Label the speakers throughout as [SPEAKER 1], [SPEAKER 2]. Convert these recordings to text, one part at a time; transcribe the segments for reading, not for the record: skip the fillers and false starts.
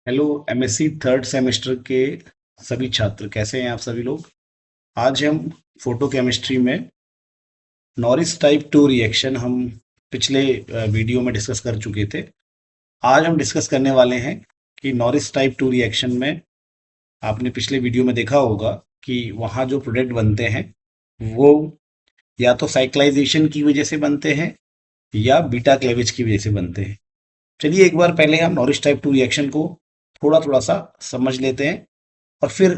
[SPEAKER 1] Hello MSc third semester के सभी छात्र कैसे हैं आप सभी लोग। आज हम फोटो केमिस्ट्री में नॉरिस टाइप 2 रिएक्शन हम पिछले वीडियो में डिस्कस कर चुके थे। आज हम डिस्कस करने वाले हैं कि नॉरिस टाइप 2 रिएक्शन में आपने पिछले वीडियो में देखा होगा कि वहाँ जो प्रोडक्ट बनते हैं वो या तो साइक्लाइजेशन की वजह से बनते हैं या बीटा क्लेवेज की वजह से बनते हैं। चलिए एक बार पहले हम नॉरिस टाइप 2 रिएक्शन को थोड़ा थोड़ा सा समझ लेते हैं और फिर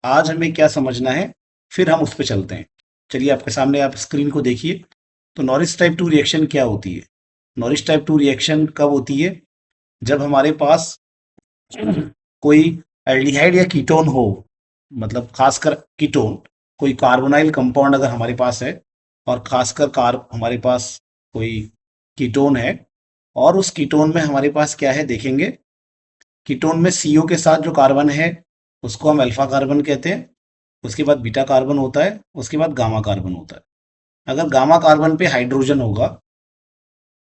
[SPEAKER 1] आज हमें क्या समझना है फिर हम उस पर चलते हैं। चलिए आपके सामने आप स्क्रीन को देखिए। तो नॉरिस टाइप 2 रिएक्शन क्या होती है? नॉरिस टाइप 2 रिएक्शन कब होती है? जब हमारे पास कोई एल्डिहाइड या कीटोन हो, मतलब खासकर कीटोन, कोई कार्बोनाइल कंपाउंड अगर हमारे पास है और खासकर हमारे पास कोई कीटोन है और उस कीटोन में हमारे पास क्या है देखेंगे। कीटोन में सीओ के साथ जो कार्बन है उसको हम अल्फा कार्बन कहते हैं। उसके बाद बीटा कार्बन होता है, उसके बाद गामा कार्बन होता है। अगर गामा कार्बन पे हाइड्रोजन होगा,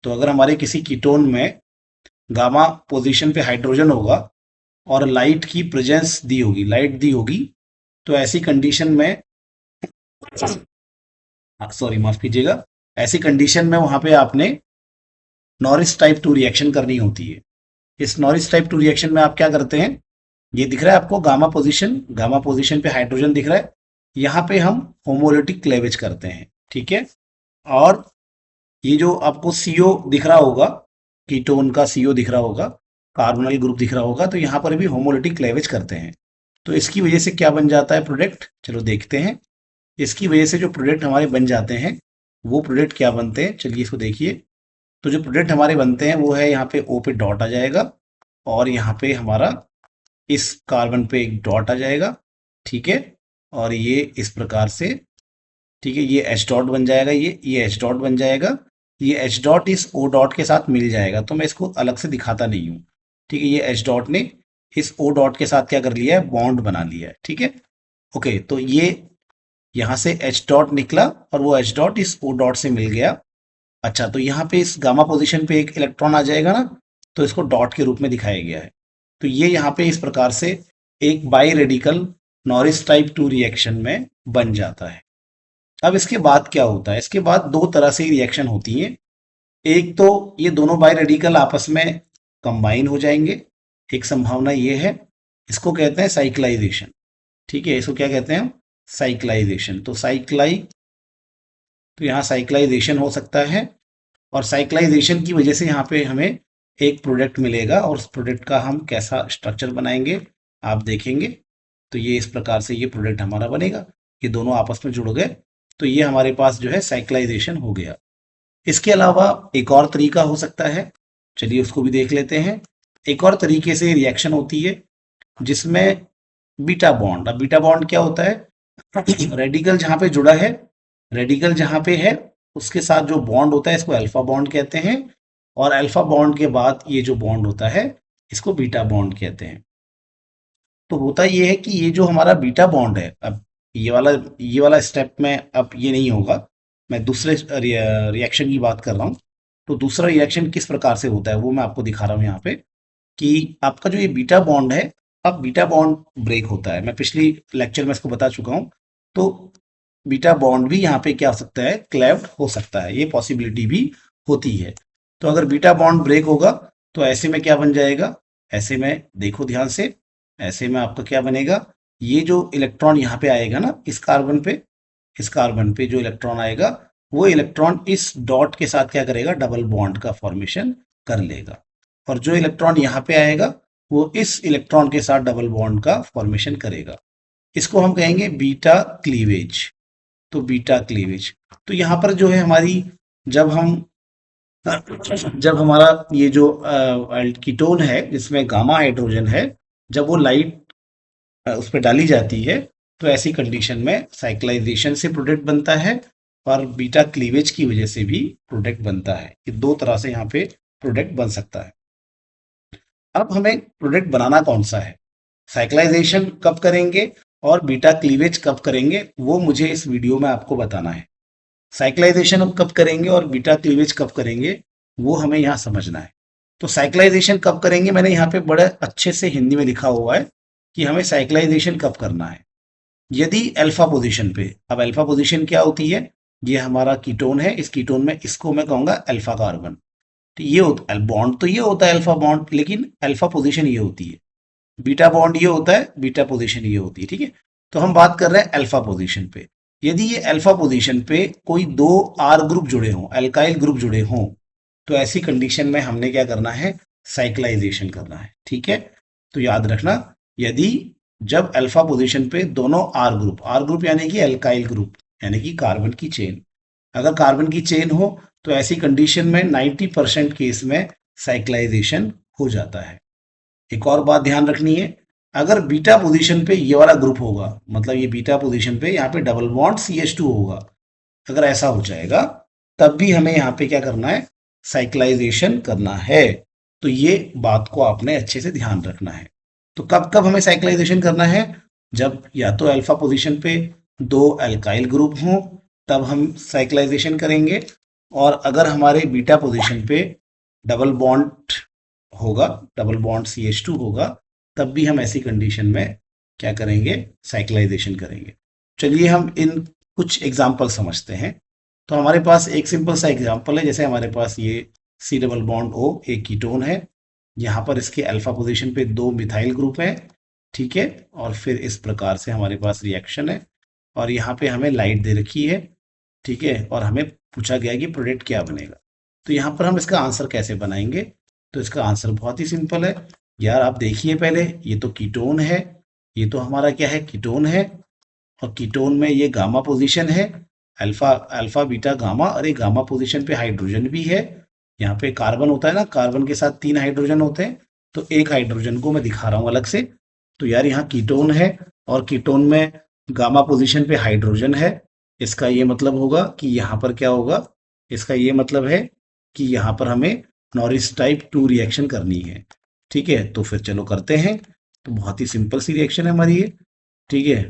[SPEAKER 1] तो अगर हमारे किसी कीटोन में गामा पोजीशन पे हाइड्रोजन होगा और लाइट की प्रेजेंस दी होगी, लाइट दी होगी, तो ऐसी कंडीशन में, सॉरी माफ कीजिएगा, ऐसी कंडीशन में वहां पे आपने नॉरिस टाइप 2 रिएक्शन करनी होती है। इस नॉरिस टाइप 2 रिएक्शन में आप क्या करते हैं? ये दिख रहा है आपको गामा पोजीशन पे हाइड्रोजन दिख रहा है। यहाँ पे हम होमोलिटिक क्लेवेज करते हैं, ठीक है। और ये जो आपको सीओ दिख रहा होगा, कीटोन का सीओ दिख रहा होगा, कार्बोनिल ग्रुप दिख रहा होगा, तो यहाँ पर भी होमोलिटिक क्लेवेज करते हैं। तो इसकी वजह से क्या बन जाता है प्रोडक्ट, चलो देखते हैं। इसकी वजह से जो प्रोडक्ट हमारे बन जाते हैं वो प्रोडक्ट क्या बनते हैं, चलिए इसको देखिए। तो जो प्रोडक्ट हमारे बनते हैं वो है, यहाँ पे ओ पे डॉट आ जाएगा और यहाँ पे हमारा इस कार्बन पे एक डॉट आ जाएगा, ठीक है। और ये इस प्रकार से, ठीक है, ये एच डॉट बन जाएगा, ये एच डॉट बन जाएगा। ये एच डॉट इस ओ डॉट के साथ मिल जाएगा, तो मैं इसको अलग से दिखाता नहीं हूँ, ठीक है। ये एच डॉट ने इस ओ डॉट के साथ क्या कर लिया है, बॉन्ड बना लिया है, ठीक है। ओके, तो ये यहाँ से एच डॉट निकला और वो एच डॉट इस ओ डॉट से मिल गया। अच्छा, तो यहाँ पे इस गामा पोजीशन पे एक इलेक्ट्रॉन आ जाएगा ना, तो इसको डॉट के रूप में दिखाया गया है। तो ये यहाँ पे इस प्रकार से एक by radical Norris type 2 reaction में बन जाता है। अब इसके बाद क्या होता है? इसके बाद दो तरह से रिएक्शन होती है। एक तो ये दोनों बाई रेडिकल आपस में कंबाइन हो जाएंगे, एक संभावना ये है। इसको कहते हैं साइक्लाइजेशन, ठीक है। इसको क्या कहते हैं हम? साइक्लाइजेशन। तो यहाँ साइक्लाइजेशन हो सकता है और साइक्लाइजेशन की वजह से यहाँ पे हमें एक प्रोडक्ट मिलेगा और उस प्रोडक्ट का हम कैसा स्ट्रक्चर बनाएंगे आप देखेंगे। तो ये इस प्रकार से ये प्रोडक्ट हमारा बनेगा, ये दोनों आपस में जुड़ गए, तो ये हमारे पास जो है साइक्लाइजेशन हो गया। इसके अलावा एक और तरीका हो सकता है, चलिए उसको भी देख लेते हैं। एक और तरीके से रिएक्शन होती है जिसमें बीटा बॉन्ड, अब बीटा बॉन्ड क्या होता है? रेडिकल जहां पे जुड़ा है, रेडिकल जहां पे है उसके साथ जो बॉन्ड होता है इसको अल्फा बॉन्ड कहते हैं, और अल्फा बॉन्ड के बाद ये जो बॉन्ड होता है इसको बीटा बॉन्ड कहते हैं। तो होता ये है कि ये जो हमारा बीटा बॉन्ड है, अब ये वाला स्टेप में अब ये नहीं होगा, मैं दूसरे रिएक्शन की बात कर रहा हूँ। तो दूसरा रिएक्शन किस प्रकार से होता है वो मैं आपको दिखा रहा हूँ यहाँ पे, कि आपका जो ये बीटा बॉन्ड है, अब बीटा बॉन्ड ब्रेक होता है। मैं पिछली लेक्चर में इसको बता चुका हूँ। तो बीटा बॉन्ड भी यहाँ पे क्या हो सकता है, क्लेव्ड हो सकता है, ये पॉसिबिलिटी भी होती है। तो अगर बीटा बॉन्ड ब्रेक होगा तो ऐसे में क्या बन जाएगा, ऐसे में देखो ध्यान से, ऐसे में आपका क्या बनेगा, ये जो इलेक्ट्रॉन यहाँ पे आएगा ना इस कार्बन पे जो इलेक्ट्रॉन आएगा, वो इलेक्ट्रॉन इस डॉट के साथ क्या करेगा, डबल बॉन्ड का फॉर्मेशन कर लेगा। और जो इलेक्ट्रॉन यहाँ पे आएगा वो इस इलेक्ट्रॉन के साथ डबल बॉन्ड का फॉर्मेशन करेगा। इसको हम कहेंगे बीटा क्लीवेज। तो बीटा क्लीवेज, तो यहाँ पर जो है हमारी, जब हम जब हमारा ये जो कीटोन है जिसमें गामा हाइड्रोजन है, जब वो लाइट उस पर डाली जाती है, तो ऐसी कंडीशन में साइक्लाइजेशन से प्रोडक्ट बनता है और बीटा क्लीवेज की वजह से भी प्रोडक्ट बनता है। ये दो तरह से यहाँ पे प्रोडक्ट बन सकता है। अब हमें प्रोडक्ट बनाना कौन सा है, साइक्लाइजेशन कब करेंगे और बीटा क्लीवेज कब करेंगे, वो मुझे इस वीडियो में आपको बताना है। साइक्लाइजेशन हम कब करेंगे और बीटा क्लीवेज कब करेंगे वो हमें यहाँ समझना है। तो साइक्लाइजेशन कब करेंगे, मैंने यहाँ पे बड़े अच्छे से हिंदी में लिखा हुआ है कि हमें साइक्लाइजेशन कब करना है। यदि अल्फा पोजीशन पे, अब अल्फा पोजीशन क्या होती है, ये हमारा कीटोन है, इस कीटोन में इसको मैं कहूंगा अल्फा कार्बन। तो ये होता बॉन्ड, तो ये होता है अल्फा बॉन्ड, लेकिन अल्फा पोजीशन ये होती है। बीटा बॉन्ड ये होता है, बीटा पोजीशन ये होती है। ठीक है, तो हम बात कर रहे हैं अल्फा पोजीशन पे। यदि ये अल्फा पोजीशन पे कोई दो आर ग्रुप जुड़े हों, अल्काइल ग्रुप जुड़े हों, तो ऐसी कंडीशन में हमने क्या करना है, साइक्लाइजेशन करना है। ठीक है, तो याद रखना, यदि जब अल्फा पोजीशन पे दोनों आर ग्रुप यानी कि अल्काइल ग्रुप, यानी कि कार्बन की चेन, अगर कार्बन की चेन हो, तो ऐसी कंडीशन में 90% केस में साइक्लाइजेशन हो जाता है। एक और बात ध्यान रखनी है, अगर बीटा पोजीशन पे ये वाला ग्रुप होगा, मतलब ये बीटा पोजीशन पे यहाँ पे डबल बॉन्ड CH2 होगा, अगर ऐसा हो जाएगा, तब भी हमें यहाँ पे क्या करना है, साइक्लाइजेशन करना है। तो ये बात को आपने अच्छे से ध्यान रखना है। तो कब कब हमें साइक्लाइजेशन करना है, जब या तो अल्फा पोजीशन पे दो अल्काइल ग्रुप हों, तब हम साइक्लाइजेशन करेंगे। और अगर हमारे बीटा पोजीशन पे डबल बॉन्ड होगा, डबल बॉन्ड CH2 होगा, तब भी हम ऐसी कंडीशन में क्या करेंगे, साइक्लाइजेशन करेंगे। चलिए हम इन कुछ एग्जाम्पल समझते हैं। तो हमारे पास एक सिंपल सा एग्जाम्पल है, जैसे हमारे पास ये C डबल बॉन्ड O एक कीटोन है, यहाँ पर इसके अल्फा पोजीशन पे दो मिथाइल ग्रुप है। ठीक है, और फिर इस प्रकार से हमारे पास रिएक्शन है, और यहाँ पे हमें लाइट दे रखी है। ठीक है, और हमें पूछा गया कि प्रोडक्ट क्या बनेगा। तो यहाँ पर हम इसका आंसर कैसे बनाएंगे, तो इसका आंसर बहुत ही सिंपल है यार। आप देखिए पहले, ये तो कीटोन है, ये तो हमारा क्या है, कीटोन है, और कीटोन में ये गामा पोजीशन है, अल्फा अल्फा बीटा गामा, और ये गामा पोजीशन पे हाइड्रोजन भी है। यहाँ पे कार्बन होता है ना, कार्बन के साथ तीन हाइड्रोजन होते हैं, तो एक हाइड्रोजन को मैं दिखा रहा हूँ अलग से। तो यार यहाँ कीटोन है, और कीटोन में गामा पोजीशन पे हाइड्रोजन है। इसका ये मतलब होगा कि यहाँ पर क्या होगा, इसका ये मतलब है कि यहाँ पर हमें नॉरिस टाइप 2 रिएक्शन करनी है। ठीक है, तो फिर चलो करते हैं। तो बहुत ही सिंपल सी रिएक्शन है हमारी ये। ठीक है,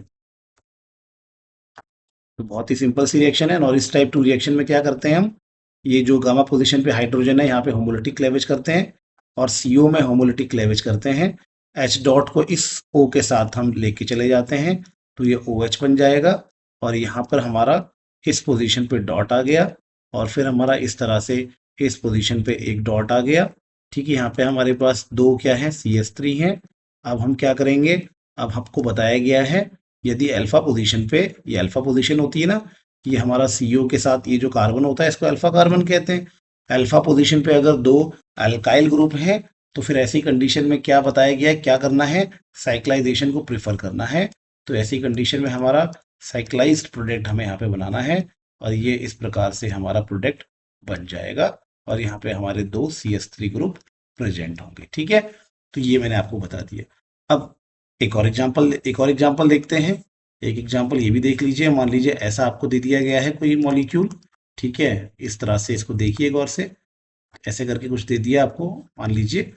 [SPEAKER 1] तो बहुत ही सिंपल सी रिएक्शन है। नॉरिस टाइप 2 रिएक्शन में क्या करते हैं हम, ये जो गामा पोजीशन पे हाइड्रोजन है, यहाँ पे होमोलिटिक क्लेवेज करते हैं, और CO में होमोलिटिक क्लेवेज करते हैं। H डॉट को इस O के साथ हम लेके चले जाते हैं, तो ये OH बन जाएगा, और यहाँ पर हमारा इस पोजीशन पे डॉट आ गया, और फिर हमारा इस तरह से इस पोजीशन पे एक डॉट आ गया। ठीक है, यहाँ पे हमारे पास दो क्या है, CH3 हैं। अब हम क्या करेंगे, अब हमको बताया गया है, यदि अल्फा पोजीशन पे, ये अल्फा पोजीशन होती है ना, ये हमारा CO के साथ ये जो कार्बन होता है, इसको अल्फा कार्बन कहते हैं। अल्फा पोजीशन पे अगर दो अल्काइल ग्रुप है, तो फिर ऐसी कंडीशन में क्या बताया गया है, क्या करना है, साइक्लाइजेशन को प्रेफर करना है। तो ऐसी कंडीशन में हमारा साइक्लाइज्ड प्रोडक्ट हमें यहाँ पे बनाना है, और ये इस प्रकार से हमारा प्रोडक्ट बन जाएगा, और यहाँ पे हमारे दो CH3 ग्रुप प्रेजेंट होंगे। ठीक है, तो ये मैंने आपको बता दिया। अब एक और एग्जाम्पल देखते हैं। एक एग्जाम्पल ये भी देख लीजिए। मान लीजिए ऐसा आपको दे दिया गया है कोई मॉलिक्यूल। ठीक है, इस तरह से इसको देखिए गौर से, ऐसे करके कुछ दे दिया आपको। मान लीजिए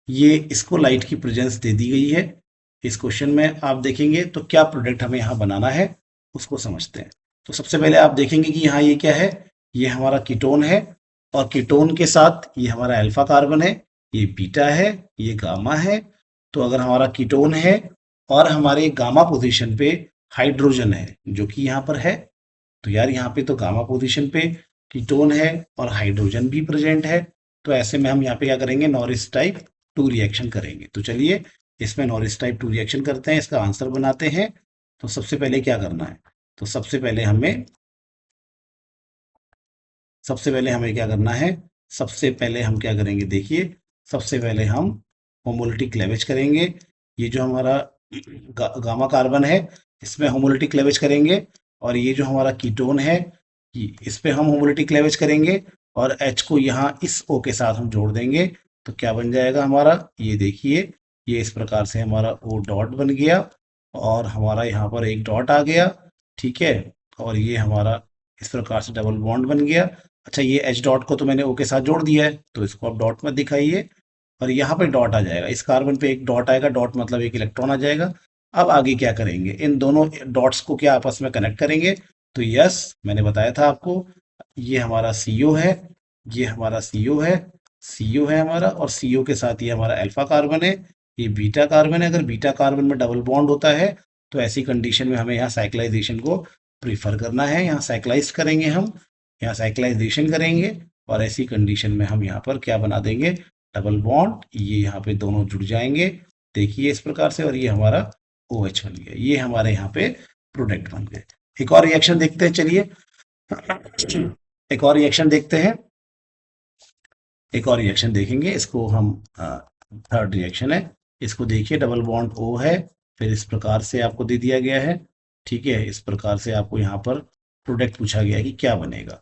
[SPEAKER 1] ये, इसको लाइट की प्रेजेंस दे दी गई है। इस क्वेश्चन में आप देखेंगे तो क्या प्रोडक्ट हमें यहाँ बनाना है, उसको समझते हैं। तो सबसे पहले आप देखेंगे कि यहाँ ये क्या है, ये हमारा कीटोन है, और कीटोन के साथ ये हमारा अल्फा कार्बन है, ये बीटा है, ये गामा है। तो अगर हमारा कीटोन है और हमारे गामा पोजीशन पे हाइड्रोजन है, जो कि यहाँ पर है, तो यार यहाँ पे तो गामा पोजीशन पे कीटोन है और हाइड्रोजन भी प्रेजेंट है। तो ऐसे में हम यहाँ पे क्या करेंगे, नॉरिस टाइप 2 रिएक्शन करेंगे। तो चलिए इसमें नॉरिस टाइप 2 रिएक्शन करते हैं, इसका आंसर बनाते हैं। तो सबसे पहले क्या करना है, तो सबसे पहले हमें क्या करना है, सबसे पहले हम क्या करेंगे, देखिए सबसे पहले हम होमोलिटिक क्लेवेज करेंगे। ये जो हमारा गामा कार्बन है, इसमें होमोलिटिक क्लेवेज करेंगे, और ये जो हमारा कीटोन है, इस पे हम होमोलिटिक क्लेवेज करेंगे, और H को यहाँ इस O के साथ हम जोड़ देंगे। तो क्या बन जाएगा हमारा, ये देखिए, ये इस प्रकार से हमारा O डॉट बन गया, और हमारा यहाँ पर एक डॉट आ गया। ठीक है, और ये हमारा इस प्रकार से डबल बॉन्ड बन गया। अच्छा, ये H डॉट को तो मैंने O के साथ जोड़ दिया है, तो इसको आप डॉट मत दिखाइए, और यहाँ पे डॉट आ जाएगा, इस कार्बन पे एक डॉट आएगा, डॉट मतलब एक इलेक्ट्रॉन आ जाएगा। अब आगे क्या करेंगे, इन दोनों डॉट्स को क्या आपस में कनेक्ट करेंगे। तो यस, मैंने बताया था आपको, ये हमारा CO है, ये हमारा CO है, CO है हमारा, और CO के साथ ये हमारा अल्फा कार्बन है, ये बीटा कार्बन है। अगर बीटा कार्बन में डबल बॉन्ड होता है तो ऐसी कंडीशन में हमें यहाँ साइक्लाइजेशन को प्रीफर करना है। यहाँ साइक्लाइज करेंगे हम, यहाँ साइक्लाइजेशन करेंगे, और ऐसी कंडीशन में हम यहाँ पर क्या बना देंगे, डबल बॉन्ड, ये यहाँ पे दोनों जुड़ जाएंगे, देखिए इस प्रकार से, और ये हमारा OH बन गया। ये हमारे यहाँ पे प्रोडक्ट बन गए। एक और रिएक्शन देखते हैं, चलिए एक और रिएक्शन देखते हैं। एक और रिएक्शन देखेंगे, इसको हम थर्ड रिएक्शन है, इसको देखिए, डबल बॉन्ड O है, फिर इस प्रकार से आपको दे दिया गया है, ठीक है। इस प्रकार से आपको यहाँ पर प्रोडक्ट पूछा गया है कि क्या बनेगा,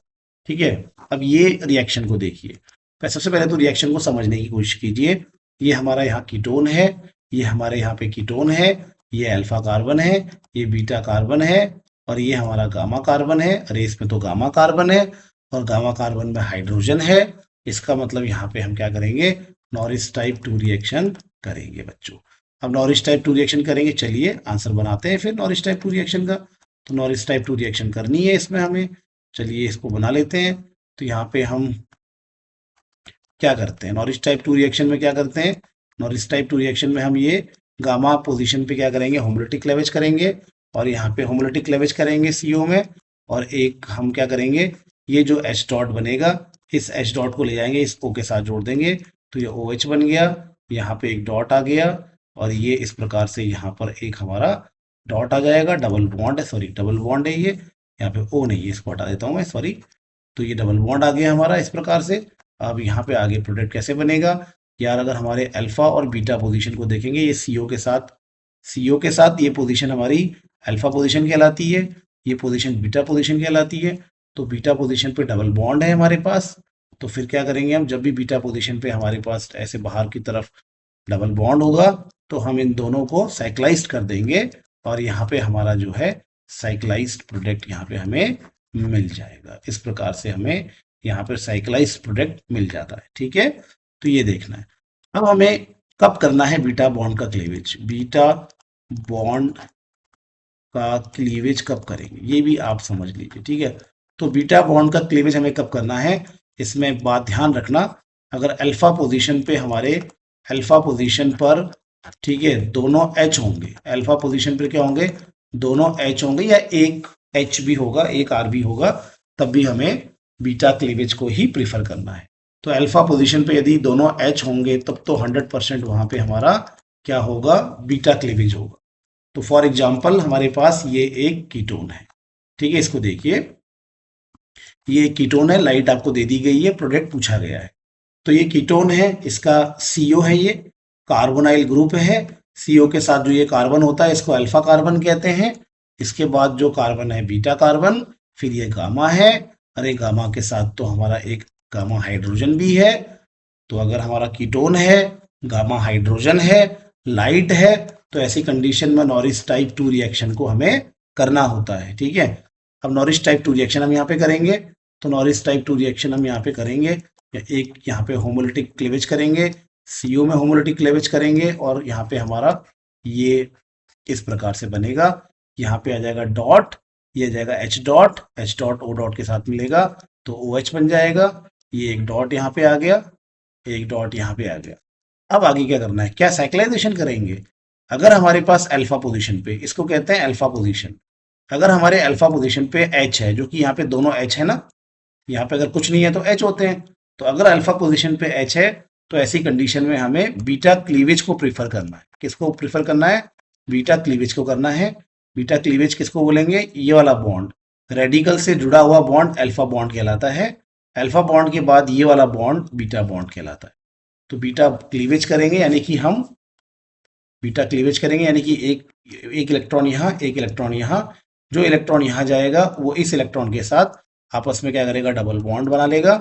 [SPEAKER 1] ठीक है। अब ये रिएक्शन को देखिए, सबसे पहले तो रिएक्शन को समझने की कोशिश कीजिए। ये हमारा यहाँ कीटोन है, ये हमारे यहाँ पे कीटोन है, ये अल्फा कार्बन है, ये बीटा कार्बन है, और ये हमारा गामा कार्बन है। अरे इसमें तो गामा कार्बन है, और गामा कार्बन में हाइड्रोजन है। इसका मतलब यहाँ पे हम क्या करेंगे, नॉरिस टाइप 2 रिएक्शन करेंगे बच्चों। अब नॉरिस टाइप 2 रिएक्शन करेंगे, चलिए आंसर बनाते हैं फिर नॉरिस टाइप 2 रिएक्शन का। तो नॉरिस टाइप 2 रिएक्शन करनी है इसमें हमें, चलिए इसको बना लेते हैं। तो यहाँ पे हम क्या करते हैं, नॉरिस टाइप 2 रिएक्शन में क्या करते हैं, नॉरिस टाइप 2 रिएक्शन में हम ये गामा पोजीशन पे क्या करेंगे, होमोलिटिक क्लेवेज करेंगे, और यहाँ पे होमोलिटिक क्लेवेज करेंगे CO में, और एक हम क्या करेंगे, ये जो H डॉट बनेगा, इस H डॉट को ले जाएंगे, इस O के साथ जोड़ देंगे, तो ये OH बन गया। यहाँ पे एक डॉट आ गया, और ये इस प्रकार से यहाँ पर एक हमारा डॉट आ जाएगा, डबल बॉन्ड है, सॉरी डबल बॉन्ड है ये, यहाँ पे O नहीं है, इसको हटा देता हूँ मैं, सॉरी। तो ये डबल बॉन्ड आ गया हमारा इस प्रकार से। अब यहाँ पे आगे प्रोडक्ट कैसे बनेगा यार, अगर हमारे अल्फा और बीटा पोजीशन को देखेंगे, ये CO के साथ ये पोजीशन हमारी अल्फा पोजीशन कहलाती है, ये पोजीशन बीटा पोजीशन कहलाती है। तो बीटा पोजीशन पे डबल बॉन्ड है हमारे पास, तो फिर क्या करेंगे हम, जब भी बीटा पोजीशन पे हमारे पास ऐसे बाहर की तरफ डबल बॉन्ड होगा, तो हम इन दोनों को साइक्लाइज्ड कर देंगे, और यहाँ पे हमारा जो है साइक्लाइज्ड प्रोडक्ट यहाँ पे हमें मिल जाएगा। इस प्रकार से हमें यहाँ पर साइक्लाइज्ड प्रोडक्ट मिल जाता है, ठीक है। तो ये देखना है। अब हमें कब करना है बीटा बॉन्ड का क्लीवेज, बीटा बॉन्ड का क्लीवेज कब करेंगे, ये भी आप समझ लीजिए, ठीक है। तो बीटा बॉन्ड का क्लीवेज हमें कब करना है, इसमें एक बात ध्यान रखना, अगर अल्फा पोजीशन पे हमारे अल्फा पोजीशन पर, ठीक है, दोनों H होंगे, अल्फा पोजीशन पर क्या होंगे, दोनों H होंगे, या एक H भी होगा, एक R भी होगा, तब भी हमें बीटा क्लीवेज को ही प्रीफर करना है। तो अल्फा पोजीशन पे यदि दोनों H होंगे, तब तो 100% वहां पे हमारा क्या होगा, बीटा क्लीवेज होगा। तो फॉर एग्जाम्पल हमारे पास ये एक कीटोन है, ठीक है, इसको देखिए, ये कीटोन है, लाइट आपको दे दी गई है, प्रोडक्ट पूछा गया है। तो ये कीटोन है, इसका CO है, ये कार्बोनाइल ग्रुप है। CO के साथ जो ये कार्बन होता है, इसको अल्फा कार्बन कहते हैं। इसके बाद जो कार्बन है बीटा कार्बन, फिर ये गामा है, अरे गामा के साथ तो हमारा एक गामा हाइड्रोजन भी है। तो अगर हमारा कीटोन है, गामा हाइड्रोजन है, लाइट है, तो ऐसी कंडीशन में नॉरिस टाइप 2 रिएक्शन को हमें करना होता है, ठीक है। अब नॉरिस टाइप 2 रिएक्शन हम यहाँ पे करेंगे, तो नॉरिस टाइप 2 रिएक्शन हम यहाँ पे करेंगे, एक यहाँ पे होमोलिटिक क्लीवेज करेंगे, CO में होमोलिटिक क्लीवेज करेंगे, और यहाँ पे हमारा ये इस प्रकार से बनेगा, यहाँ पे आ जाएगा डॉट, ये आ जाएगा H डॉट O डॉट के साथ मिलेगा, तो OH बन जाएगा। ये एक डॉट यहाँ पे आ गया, एक डॉट यहाँ पे आ गया। अब आगे क्या करना है, क्या साइक्लाइजेशन करेंगे। अगर हमारे पास अल्फा पोजीशन पे, इसको कहते हैं अल्फा पोजीशन, अगर हमारे अल्फा पोजीशन पे H है, जो कि यहाँ पे दोनों H है ना, यहाँ पे अगर कुछ नहीं है तो H होते हैं, तो अगर अल्फा पोजीशन पे H है, तो ऐसी कंडीशन में हमें बीटा क्लीवेज को प्रीफर करना है। किसको प्रीफर करना है, बीटा क्लीवेज को करना है। बीटा क्लीवेज किसको बोलेंगे, ये वाला बॉन्ड, रेडिकल से जुड़ा हुआ बॉन्ड अल्फा बॉन्ड कहलाता है। अल्फा बॉन्ड के बाद ये वाला बॉन्ड बीटा बॉन्ड कहलाता है। तो बीटा क्लीवेज करेंगे, यानी कि हम बीटा क्लीवेज करेंगे, यानी कि एक इलेक्ट्रॉन यहाँ, एक इलेक्ट्रॉन यहाँ, जो इलेक्ट्रॉन यहाँ जाएगा वो इस इलेक्ट्रॉन के साथ आपस में क्या करेगा, डबल बॉन्ड बना लेगा,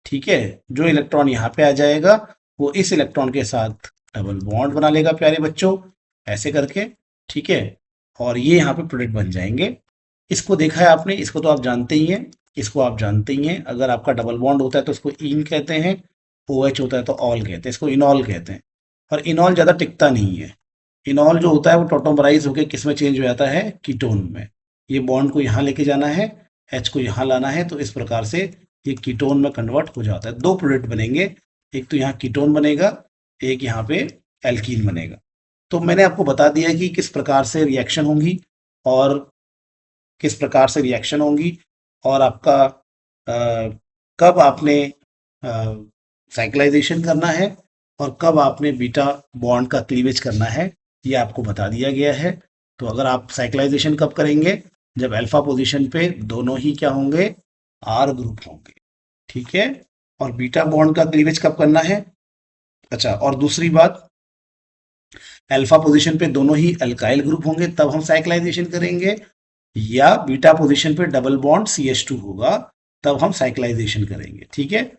[SPEAKER 1] ठीक है। जो इलेक्ट्रॉन यहाँ पे आ जाएगा वो इस इलेक्ट्रॉन के साथ डबल बॉन्ड बना लेगा, प्यारे बच्चों, ऐसे करके, ठीक है। और ये यहाँ पे प्रोडक्ट बन जाएंगे। इसको देखा है आपने, इसको तो आप जानते ही हैं, इसको आप जानते ही हैं। अगर आपका डबल बॉन्ड होता है तो इसको इन कहते हैं, OH होता है तो ऑल कहते हैं, इसको इनॉल कहते हैं। और इनॉल ज़्यादा टिकता नहीं है। इनॉल जो होता है वो टोटोमराइज होकर किस में चेंज हो जाता है, कीटोन में। ये बॉन्ड को यहाँ लेके जाना है, H को यहाँ लाना है, तो इस प्रकार से ये कीटोन में कन्वर्ट हो जाता है। दो प्रोडक्ट बनेंगे, एक तो यहाँ कीटोन बनेगा, एक यहाँ पे एल्कीन बनेगा। तो मैंने आपको बता दिया कि किस प्रकार से रिएक्शन होंगी और किस प्रकार से रिएक्शन होंगी, और आपका कब आपने साइक्लाइजेशन करना है और कब आपने बीटा बॉन्ड का क्लीवेज करना है, ये आपको बता दिया गया है। तो अगर आप साइक्लाइजेशन कब करेंगे, जब अल्फा पोजीशन पे दोनों ही क्या होंगे, आर ग्रुप होंगे, ठीक है। और बीटा बॉन्ड का क्लीवेज कब करना है, अच्छा, और दूसरी बात, अल्फा पोजीशन पे दोनों ही अल्काइल ग्रुप होंगे तब हम साइक्लाइजेशन करेंगे, या बीटा पोजीशन पे डबल बॉन्ड CH2 होगा तब हम साइक्लाइजेशन करेंगे, ठीक है।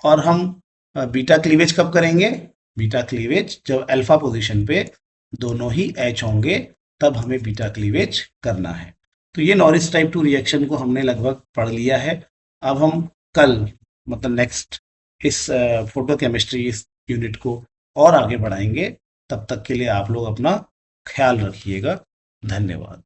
[SPEAKER 1] और हम बीटा क्लीवेज कब करेंगे, बीटा क्लीवेज जब अल्फा पोजीशन पे दोनों ही H होंगे तब हमें बीटा क्लीवेज करना है। तो ये नॉरिस टाइप 2 रिएक्शन को हमने लगभग पढ़ लिया है। अब हम कल, मतलब नेक्स्ट, इस फोटो केमिस्ट्री इस यूनिट को और आगे बढ़ाएंगे। तब तक के लिए आप लोग अपना ख्याल रखिएगा। धन्यवाद।